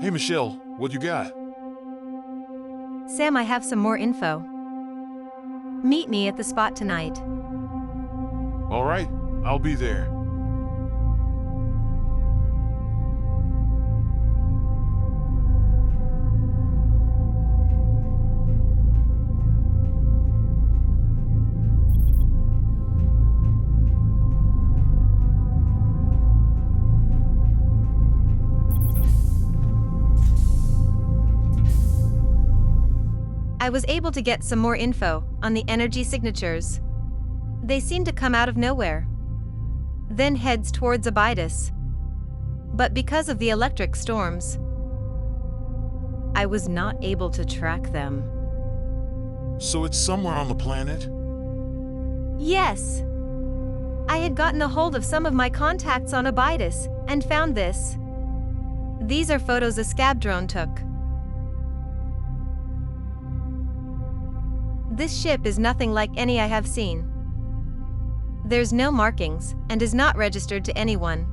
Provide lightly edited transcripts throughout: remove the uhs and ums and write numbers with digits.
Hey Michelle, what you got? Sam, I have some more info. Meet me at the spot tonight. All right, I'll be there. I was able to get some more info on the energy signatures. They seem to come out of nowhere, then heads towards Abydos. But because of the electric storms, I was not able to track them. So it's somewhere on the planet? Yes! I had gotten a hold of some of my contacts on Abydos and found this. These are photos a scab drone took. This ship is nothing like any I have seen. There's no markings and is not registered to anyone.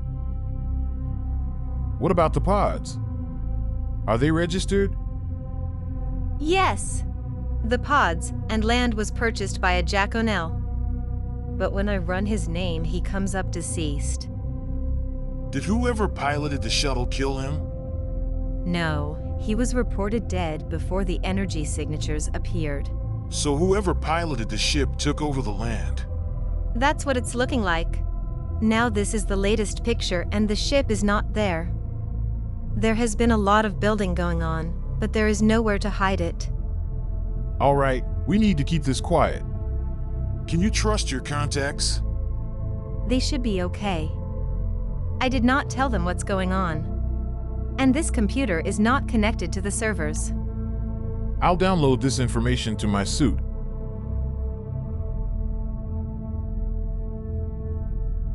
What about the pods? Are they registered? Yes! The pods and land was purchased by a Jack O'Neill. But when I run his name, he comes up deceased. Did whoever piloted the shuttle kill him? No, he was reported dead before the energy signatures appeared. So whoever piloted the ship took over the land. That's what it's looking like. Now this is the latest picture and the ship is not there. There has been a lot of building going on, but there is nowhere to hide it. All right, we need to keep this quiet. Can you trust your contacts? They should be okay. I did not tell them what's going on. And this computer is not connected to the servers. I'll download this information to my suit.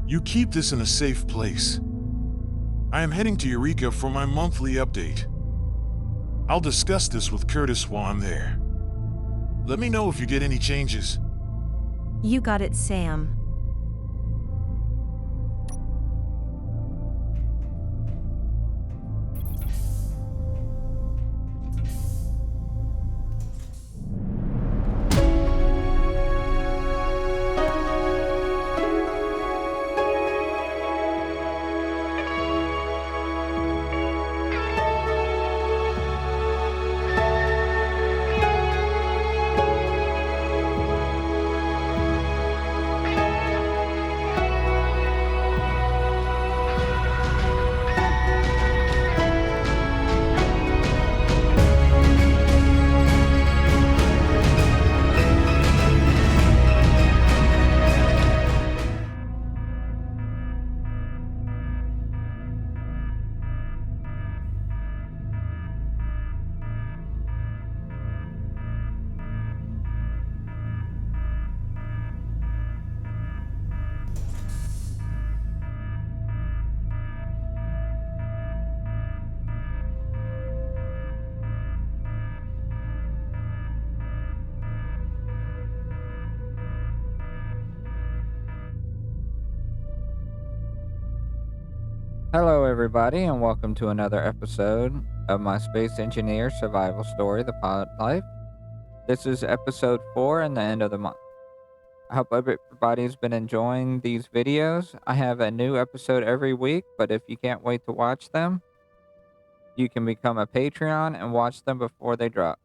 You keep this in a safe place. I am heading to Eureka for my monthly update. I'll discuss this with Curtis while I'm there. Let me know if you get any changes. You got it, Sam. Hello, everybody, and welcome to another episode of my Space Engineer Survival Story, The Pilot Life. This is episode 4 and the end of the month. I hope everybody's been enjoying these videos. I have a new episode every week, but if you can't wait to watch them, you can become a Patreon and watch them before they drop.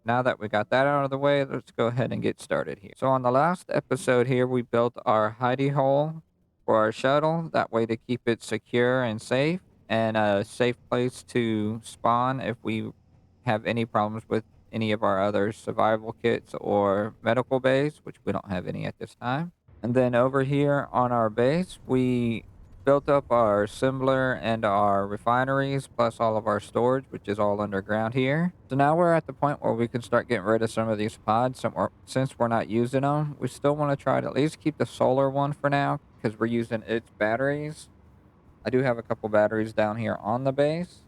Now that we got that out of the way, let's go ahead and get started here. So on the last episode here, we built our hidey hole for our shuttle, that way to keep it secure and safe, and a safe place to spawn if we have any problems with any of our other survival kits or medical bays, which we don't have any at this time. And then over here on our base, we built up our assembler and our refineries, plus all of our storage, which is all underground here. So now we're at the point where we can start getting rid of some of these pods. Since we're not using them, we still want to try to at least keep the solar one for now, because we're using its batteries. I do have a couple batteries down here on the base,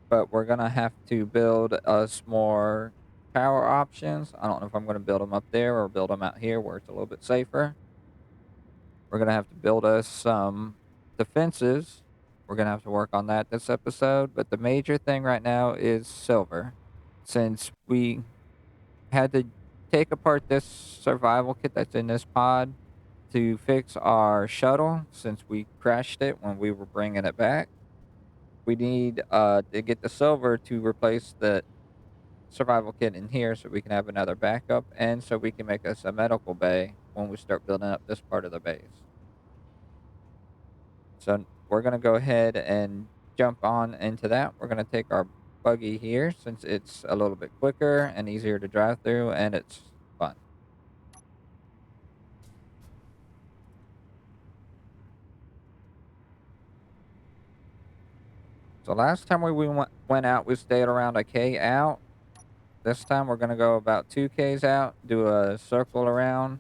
but we're going to have to build us more power options. I don't know if I'm going to build them up there or build them out here where it's a little bit safer. We're going to have to build us some defenses We're going to have to work on that this episode. But the major thing right now is silver. Since we had to take apart this survival kit that's in this pod to fix our shuttle, since we crashed it when we were bringing it back, we need to get the silver to replace the survival kit in here so we can have another backup and so we can make us a medical bay when we start building up this part of the base. So we're going to go ahead and jump on into that. We're going to take our buggy here since it's a little bit quicker and easier to drive through and it's fun. So last time we went out, we stayed around a K out. This time we're going to go about 2 Ks out, do a circle around,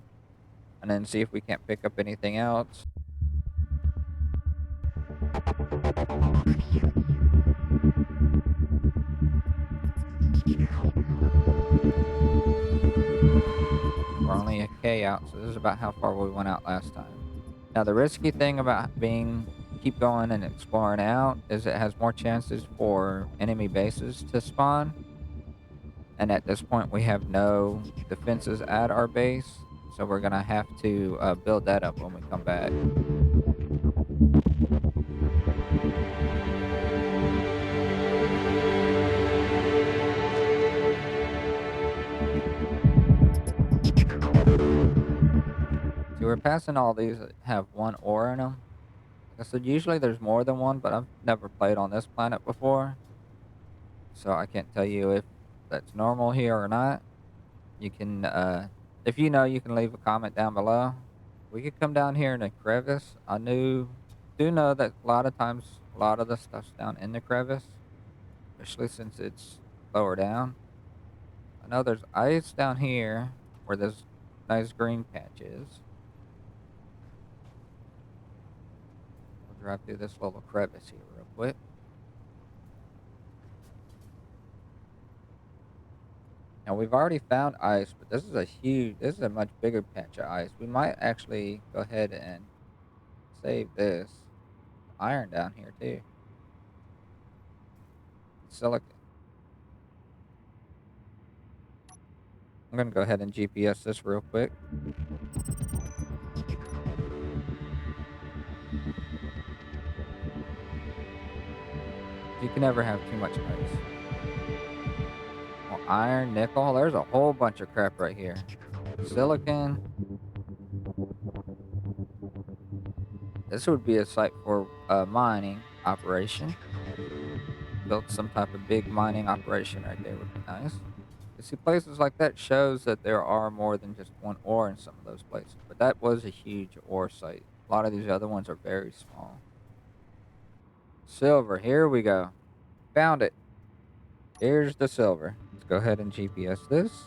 and then see if we can't pick up anything else. We're only a K out, so this is about how far we went out last time. Now the risky thing about keep going and exploring out is it has more chances for enemy bases to spawn. And at this point we have no defenses at our base, so we're gonna have to build that up when we come back. See, we're passing all these that have 1 ore in them. Like I said, usually there's more than one, but I've never played on this planet before, so I can't tell you if that's normal here or not. You can, if you know, you can leave a comment down below. We could come down here in a crevice. Do know that a lot of times, a lot of the stuff's down in the crevice, especially since it's lower down. I know there's ice down here where this nice green patch is. We'll drive through this little crevice here real quick. Now we've already found ice, but this is a much bigger patch of ice. We might actually go ahead and save this. Iron down here too. Silicon. I'm gonna go ahead and GPS this real quick. You can never have too much ice. Well, iron, nickel, there's a whole bunch of crap right here. Silicon. This would be a site for a mining operation. Built some type of big mining operation right there would be nice. You see, places like that shows that there are more than just 1 ore in some of those places. But that was a huge ore site. A lot of these other ones are very small. Silver, here we go. Found it. Here's the silver. Let's go ahead and GPS this.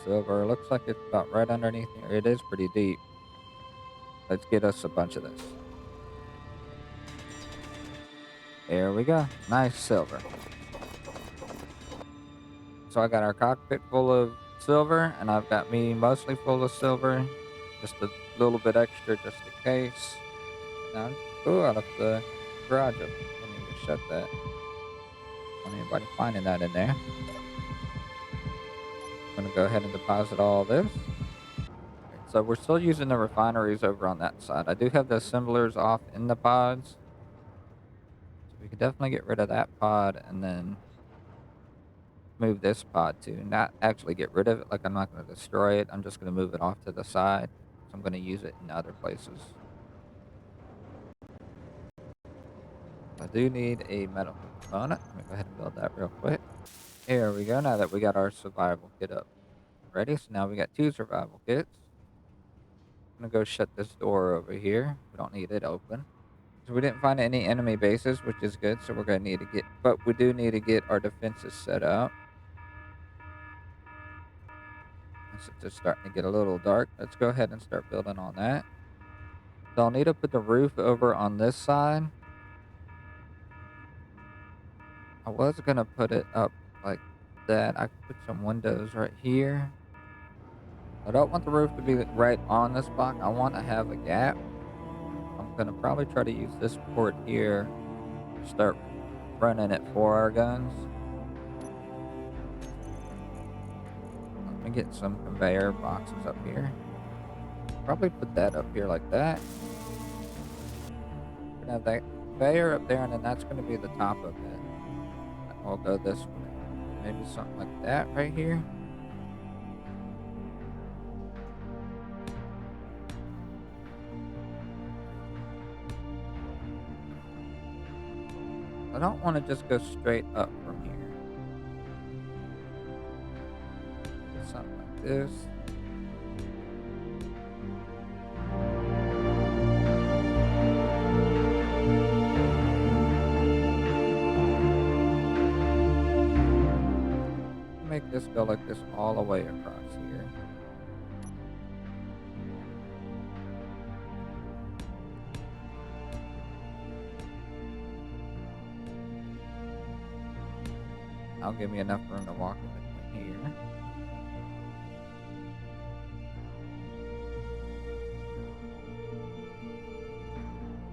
Silver, looks like it's about right underneath here. It is pretty deep. Let's get us a bunch of this. There we go. Nice silver. So I got our cockpit full of silver, and I've got me mostly full of silver. Just a little bit extra just in case. Now, I left the garage open. Let me just shut that. Don't want anybody finding that in there. I'm going to go ahead and deposit all this. So we're still using the refineries over on that side. I do have the assemblers off in the pods. So we could definitely get rid of that pod and then move this pod too. Not actually get rid of it, like I'm not going to destroy it. I'm just going to move it off to the side. So I'm going to use it in other places. I do need a medical component. Let me go ahead and build that real quick. Here we go. Now that we got our survival kit up ready. So now we got 2 survival kits. I'm going to go shut this door over here. We don't need it open. So we didn't find any enemy bases, which is good. So we're going to need to but we do need to get our defenses set up. It's just starting to get a little dark. Let's go ahead and start building on that. So I'll need to put the roof over on this side. I was going to put it up like that. I could put some windows right here. I don't want the roof to be right on this block. I want to have a gap. I'm I'm gonna probably try to use this port here, start running it for our guns. Let me get some conveyor boxes up here. Probably put that up here like that. We're gonna have that conveyor up there, and then that's gonna be the top of it. And we'll go this way. Maybe something like that right here. I don't want to just go straight up from here. Maybe something like this. Make this go like this all the way across here. That'll give me enough room to walk in between here.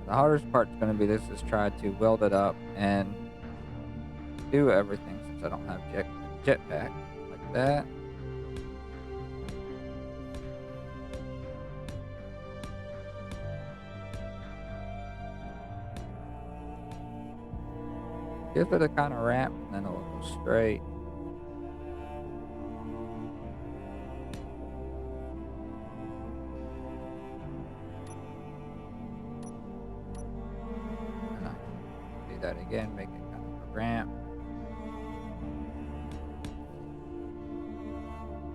The hardest part's going to be this is try to weld it up and do everything since I don't have jetpack like that. Give it a kind of ramp and then it'll go straight. And I do that again, make it kind of a ramp.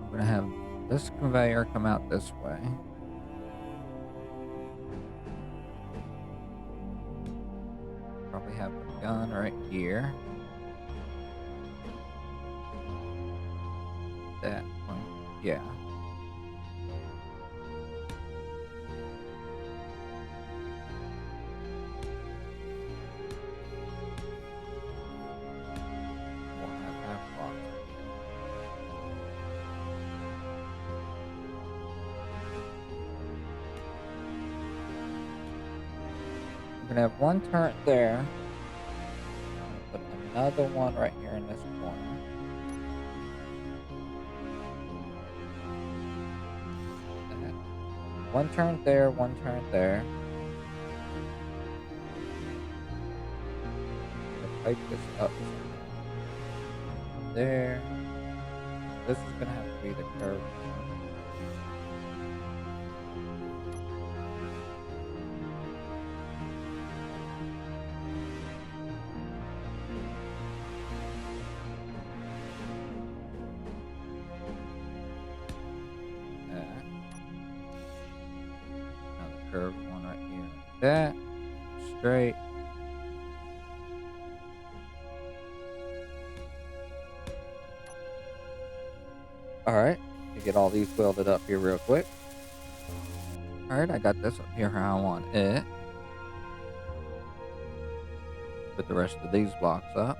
I'm gonna have this conveyor come out this way. Probably have a gun right here. That one, yeah. We'll have that box. We're gonna have one turret there. Put another one right here in this corner. One turn there, one turn there. I'm gonna pipe this up there. This is gonna have to be the curve. Curved one right here like that. Straight. Alright, to get all these welded up here real quick. Alright, I got this up here how I want it. Put the rest of these blocks up.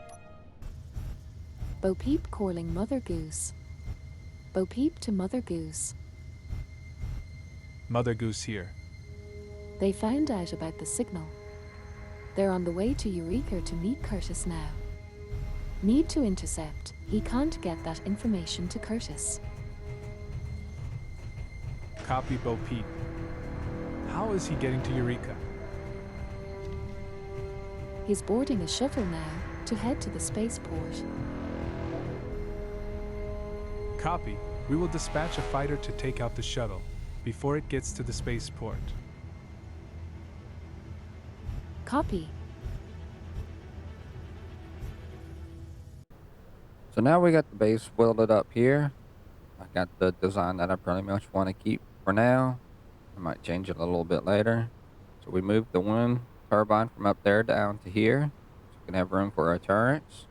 Bo Peep calling Mother Goose. Bo Peep to Mother Goose. Mother Goose here. They found out about the signal. They're on the way to Eureka to meet Curtis now. Need to intercept. He can't get that information to Curtis. Copy, Bo Peep. How is he getting to Eureka? He's boarding a shuttle now to head to the spaceport. Copy. We will dispatch a fighter to take out the shuttle before it gets to the spaceport. Copy. So now we got the base welded up here. I got the design that I pretty much want to keep for now. I might change it a little bit later. So we moved the wind turbine from up there down to here. So we can have room for our turrets.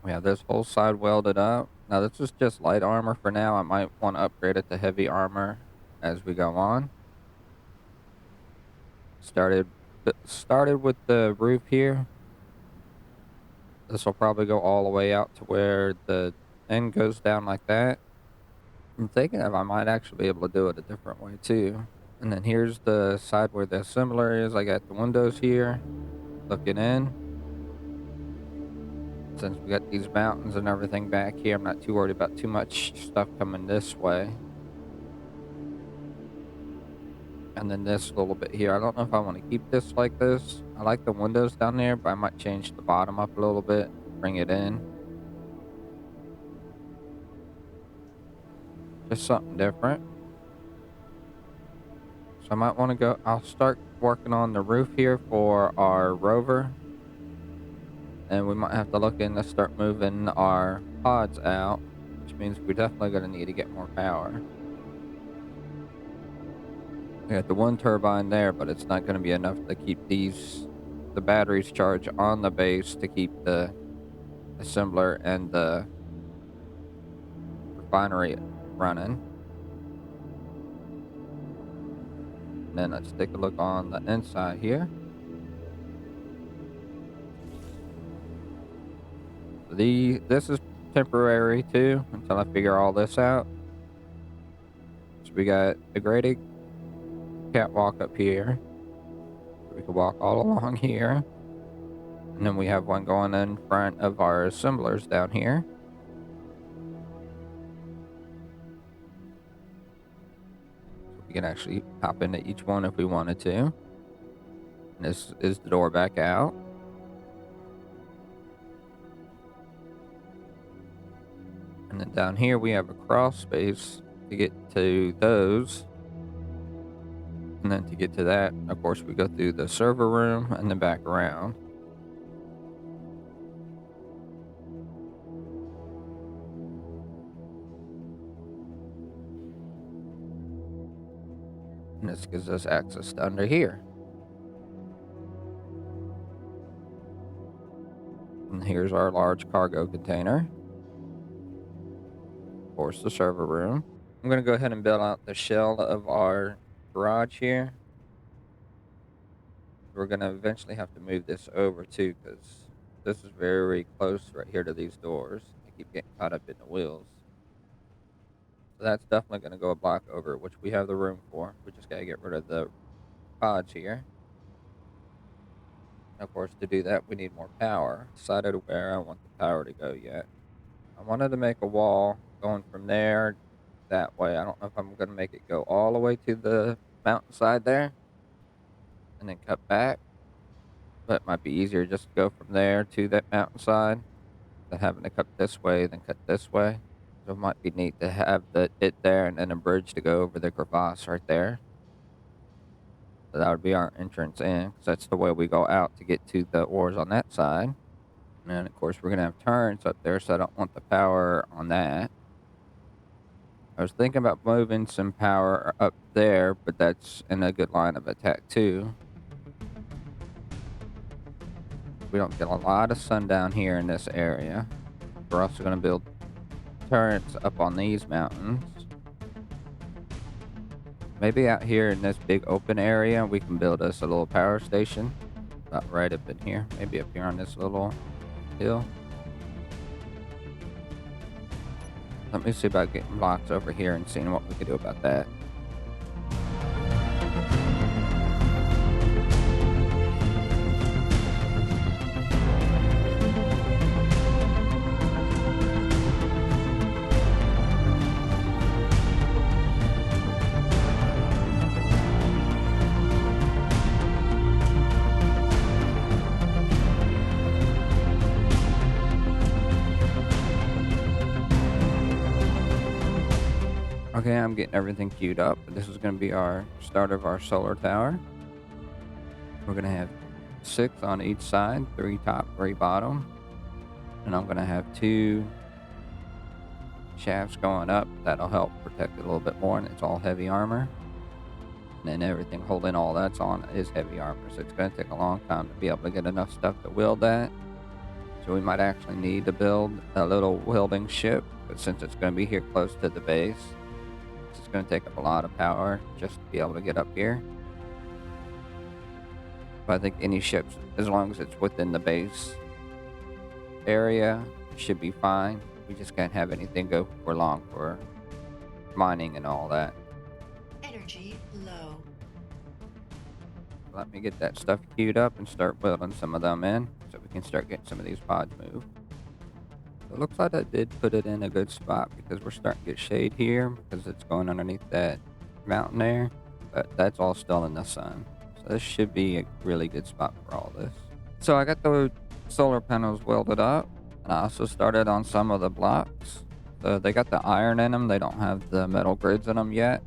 We have this whole side welded up. Now this is just light armor for now. I might want to upgrade it to heavy armor as we go on. Started with the roof here. This will probably go all the way out to where the end goes down like that. I'm thinking I might actually be able to do it a different way too. And then here's the side where the assembler is. I got the windows here looking in. Since we got these mountains and everything back here, I'm not too worried about too much stuff coming this way. And then this little bit here, I don't know if I want to keep this like this. I like the windows down there, but I might change the bottom up a little bit, bring it in. Just something different. So I might want to go, I'll start working on the roof here for our rover. And we might have to look in to start moving our pods out, which means we're definitely going to need to get more power. We got the one turbine there, but it's not going to be enough to keep the batteries charged on the base to keep the assembler and the refinery running. And then let's take a look on the inside here. This is temporary too until I figure all this out. So we got a graded catwalk up here. We can walk all along here. And then we have one going in front of our assemblers down here. So we can actually hop into each one if we wanted to. And this is the door back out. And then down here we have a crawl space to get to those. And then to get to that, of course, we go through the server room and then back around. And this gives us access to under here. And here's our large cargo container. Of course, the server room. I'm going to go ahead and build out the shell of our garage here. We're going to eventually have to move this over too, because this is very close right here to these doors. I keep getting caught up in the wheels. So that's definitely going to go a block over, which we have the room for. We just got to get rid of the pods here. And of course, to do that, we need more power. Decided where I want the power to go yet. I wanted to make a wall going from there that way. I don't know if I'm going to make it go all the way to the mountainside there and then cut back. But it might be easier just to go from there to that mountainside than having to cut this way, then cut this way. So it might be neat to have it there and then a bridge to go over the crevasse right there. So that would be our entrance in, because that's the way we go out to get to the ores on that side. And then, of course, we're going to have turns up there, so I don't want the power on that. I was thinking about moving some power up there, but that's in a good line of attack too. We don't get a lot of sun down here in this area. We're also going to build turrets up on these mountains. Maybe out here in this big open area, we can build us a little power station. About right up in here. Maybe up here on this little hill. Let me see about getting blocks over here and seeing what we can do about that. Okay, I'm getting everything queued up. This is going to be our start of our solar tower. We're going to have 6 on each side, 3 top, 3 bottom. And I'm going to have 2 shafts going up. That'll help protect it a little bit more, and it's all heavy armor. And then everything holding all that's on is heavy armor, so it's going to take a long time to be able to get enough stuff to wield that. So we might actually need to build a little welding ship, but since it's going to be here close to the base, it's going to take up a lot of power just to be able to get up here. But I think any ships, as long as it's within the base area, should be fine. We just can't have anything go for long for mining and all that. Energy low. let me get that stuff queued up and start building some of them in so we can start getting some of these pods moved. So it looks like I did put it in a good spot because we're starting to get shade here because it's going underneath that mountain there, but that's all still in the sun. So this should be a really good spot for all this. So I got the solar panels welded up, and I also started on some of the blocks. So they got the iron in them, they don't have the metal grids in them yet.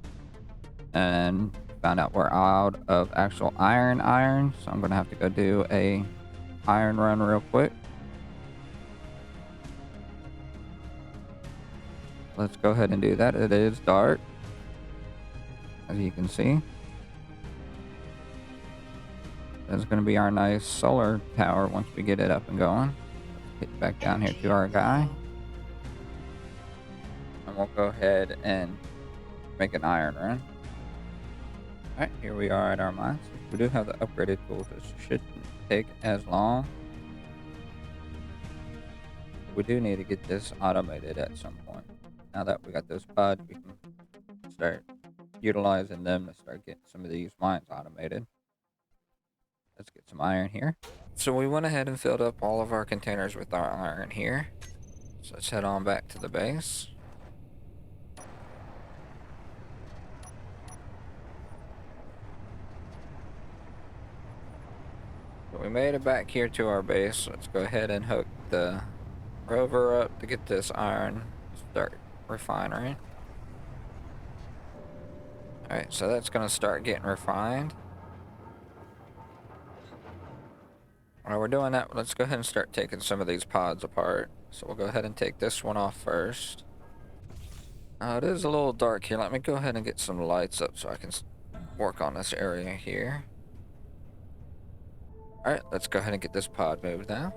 And found out we're out of actual iron, so I'm gonna have to go do a iron run real quick. Let's go ahead and do that. It is dark, as you can see. That's gonna be our nice solar tower once we get it up and going. Let's get back down here to our guy, and we'll go ahead and make an iron run. Alright, here we are at our mines. We do have the upgraded tools. This shouldn't take as long. We do need to get this automated at some point. Now that we got those pods, we can start utilizing them to start getting some of these mines automated. Let's get some iron here. So we went ahead and filled up all of our containers with our iron here. So let's head on back to the base. So we made it back here to our base. Let's go ahead and hook the rover up to get this iron start refinery. Alright, so that's going to start getting refined. While we're doing that, let's go ahead and start taking some of these pods apart. So we'll go ahead and take this one off first. It is a little dark here. Let me go ahead and get some lights up so I can work on this area here. Alright, let's go ahead and get this pod moved now.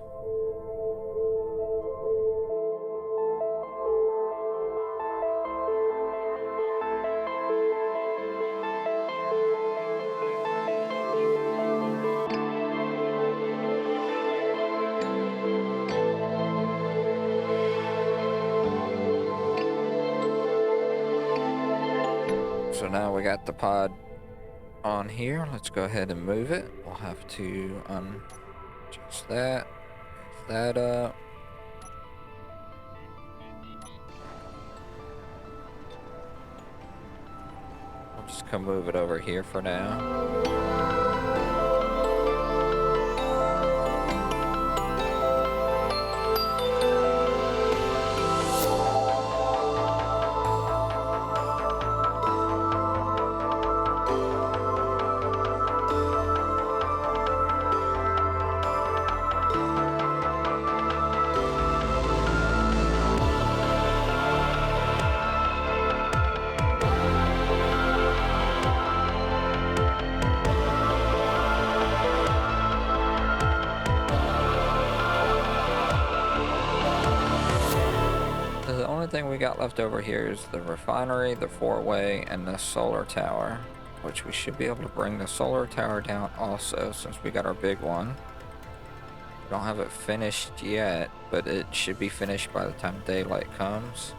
So now we got the pod on here. Let's go ahead and move it. We'll have to adjust that, move that up. I'll just come move it over here for now. The only thing we got left over here is the refinery, the four-way, and the solar tower, which we should be able to bring the solar tower down also since we got our big one. We don't have it finished yet, but it should be finished by the time daylight comes.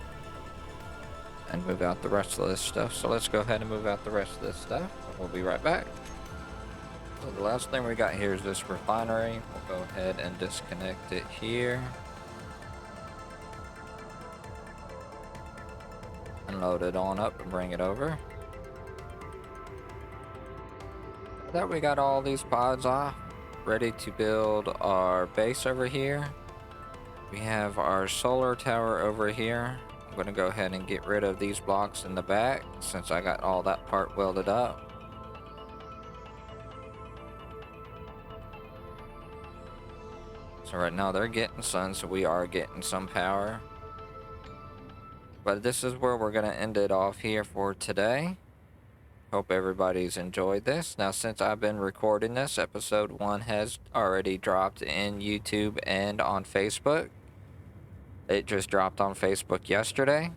And move out the rest of this stuff. So let's go ahead and move out the rest of this stuff, and we'll be right back. So the last thing we got here is this refinery. We'll go ahead and disconnect it here. Load it on up and bring it over. That we got all these pods off, ready to build our base over here. We have our solar tower over here. I'm going to go ahead and get rid of these blocks in the back since I got all that part welded up. So right now they're getting sun, so we are getting some power. But this is where we're going to end it off here for today. Hope everybody's enjoyed this. Now, since I've been recording this, episode 1 has already dropped in YouTube and on Facebook. It just dropped on Facebook yesterday.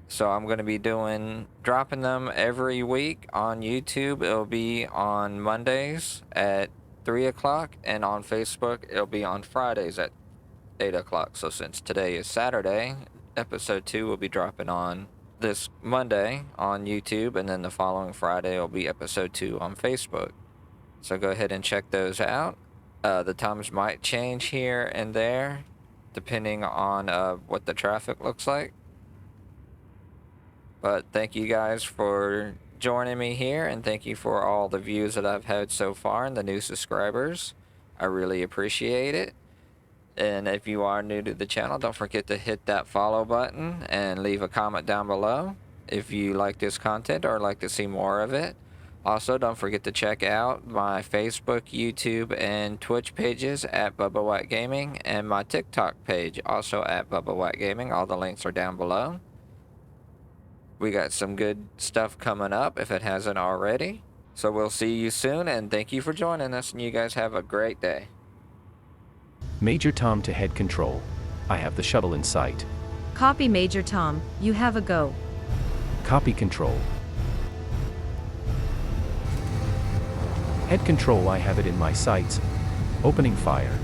So I'm going to be dropping them every week on YouTube. It'll be on Mondays at 3 o'clock, and on Facebook, it'll be on Fridays at 8 o'clock. So since today is Saturday, episode 2 will be dropping on this Monday on YouTube, and then the following Friday will be episode 2 on Facebook. So go ahead and check those out. The times might change here and there, depending on what the traffic looks like. But thank you guys for joining me here, and thank you for all the views that I've had so far and the new subscribers. I really appreciate it. And if you are new to the channel, don't forget to hit that follow button and leave a comment down below if you like this content or like to see more of it. Also, don't forget to check out my Facebook, YouTube, and Twitch pages at Bubba White Gaming, and my TikTok page also at Bubba White Gaming. All the links are down below. We got some good stuff coming up if it hasn't already. So we'll see you soon, and thank you for joining us, and you guys have a great day. Major Tom to head control. I have the shuttle in sight. Copy, Major Tom. You have a go. Copy control. Head control, I have it in my sights. Opening fire.